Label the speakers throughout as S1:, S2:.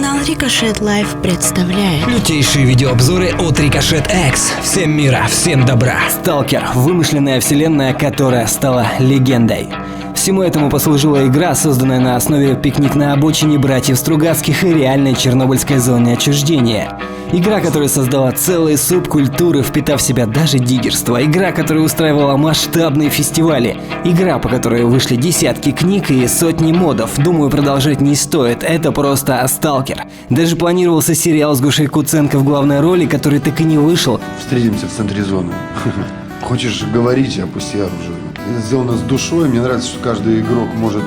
S1: Канал Ricochet Live представляет
S2: лютейшие видеообзоры от Ricochet X. Всем мира, всем добра.
S3: Сталкер – вымышленная вселенная, которая стала легендой. Всему этому послужила игра, созданная на основе «Пикник на обочине» братьев Стругацких и реальной чернобыльской зоны отчуждения. Игра, которая создала целые субкультуры, впитав в себя даже диггерство. Игра, которая устраивала масштабные фестивали. Игра, по которой вышли десятки книг и сотни модов. Думаю, продолжать не стоит, это просто Сталкер. Даже планировался сериал с Гошей Куценко в главной роли, который так и не вышел.
S4: Встретимся в центре зоны. Хочешь говорить, опусти оружие. Сделано с душой. Мне нравится, что каждый игрок может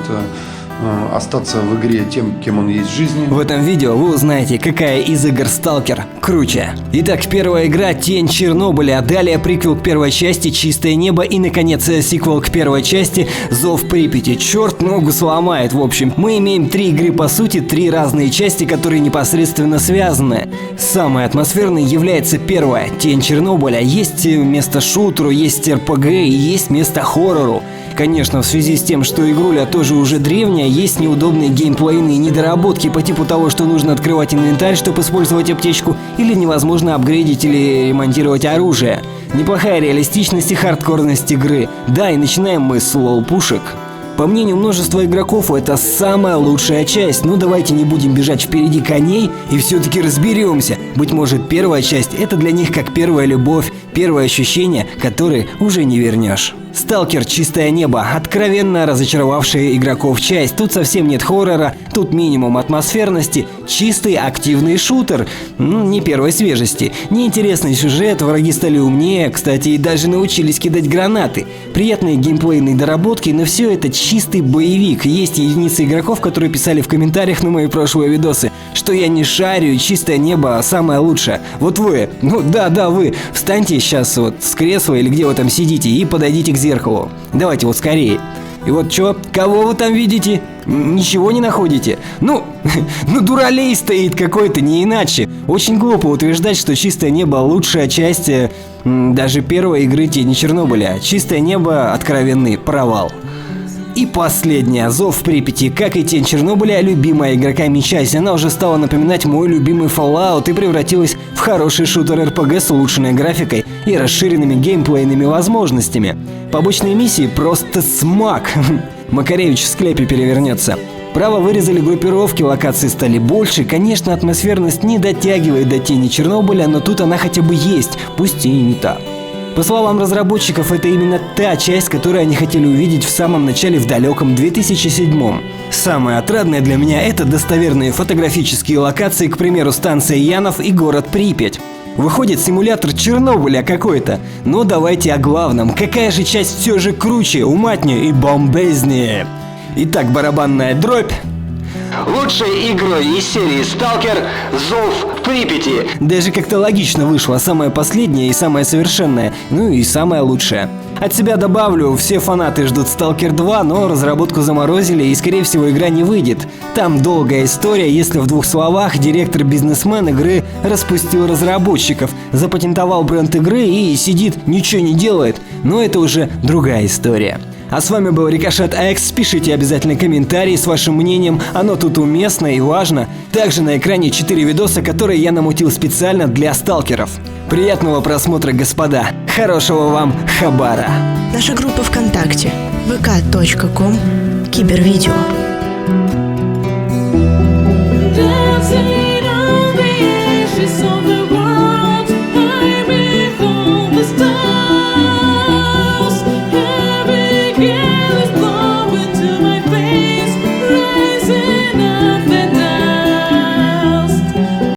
S4: остаться в игре тем, кем он есть в жизни.
S3: В этом видео вы узнаете, какая из игр Сталкер круче. Итак, первая игра «Тень Чернобыля», далее приквел к первой части «Чистое небо» и, наконец, сиквел к первой части «Зов Припяти». Черт ногу сломает, в общем. Мы имеем три игры по сути, три разные части, которые непосредственно связаны. Самой атмосферной является первая «Тень Чернобыля». Есть место шутеру, есть РПГ и есть место хоррору. Конечно, в связи с тем, что игруля тоже уже древняя, есть неудобные геймплейные недоработки по типу того, что нужно открывать инвентарь, чтобы использовать аптечку, или невозможно апгрейдить или ремонтировать оружие. Неплохая реалистичность и хардкорность игры. Да, и начинаем мы с лоу-пушек. По мнению множества игроков, это самая лучшая часть, но давайте не будем бежать впереди коней и все-таки разберемся. Быть может, первая часть – это для них как первая любовь, первое ощущение, которое уже не вернешь. Сталкер «Чистое небо» – откровенно разочаровавшая игроков часть. Тут совсем нет хоррора, тут минимум атмосферности, чистый активный шутер, не первой свежести. Неинтересный сюжет, враги стали умнее, кстати, и даже научились кидать гранаты. Приятные геймплейные доработки, но все это чистый боевик. Есть единицы игроков, которые писали в комментариях на мои прошлые видосы, что я не шарю, «Чистое небо» самое лучшее. Вот вы, вы, встаньте сейчас вот с кресла или где вы там сидите и подойдите к зеркалу. Давайте вот скорее. И вот чё, кого вы там видите? Ничего не находите? Дуралей стоит какой-то, не иначе. Очень глупо утверждать, что «Чистое небо» лучшая часть даже первой игры «Тени Чернобыля». «Чистое небо» — откровенный провал. И последняя, «Зов Припяти». Как и «Тень Чернобыля», любимая игроками часть. Она уже стала напоминать мой любимый Fallout и превратилась в хороший шутер-РПГ с улучшенной графикой и расширенными геймплейными возможностями. Побочные миссии просто смак. Макаревич в склепе перевернется. Право вырезали группировки, локации стали больше. Конечно, атмосферность не дотягивает до «Тени Чернобыля», но тут она хотя бы есть, пусть и не та. По словам разработчиков, это именно та часть, которую они хотели увидеть в самом начале, в далеком 2007-м. Самое отрадное для меня – это достоверные фотографические локации, к примеру, станция Янов и город Припять. Выходит симулятор Чернобыля какой-то. Но давайте о главном. Какая же часть все же круче, уматнее и бомбезнее? Итак, барабанная дробь. Лучшей игрой из серии «Сталкер» «Зов Припяти». Даже как-то логично вышло, самое последнее и самое совершенное, ну и самое лучшее. От себя добавлю, все фанаты ждут «Сталкер 2», но разработку заморозили и, скорее всего, игра не выйдет. Там долгая история, если в двух словах, директор-бизнесмен игры распустил разработчиков, запатентовал бренд игры и сидит, ничего не делает, но это уже другая история. А с вами был Ricochet X. Пишите обязательно комментарии с вашим мнением, оно тут уместно и важно. Также на экране 4 видоса, которые я намутил специально для сталкеров. Приятного просмотра, господа. Хорошего вам хабара.
S1: Наша группа ВКонтакте vk.com/кибервидео.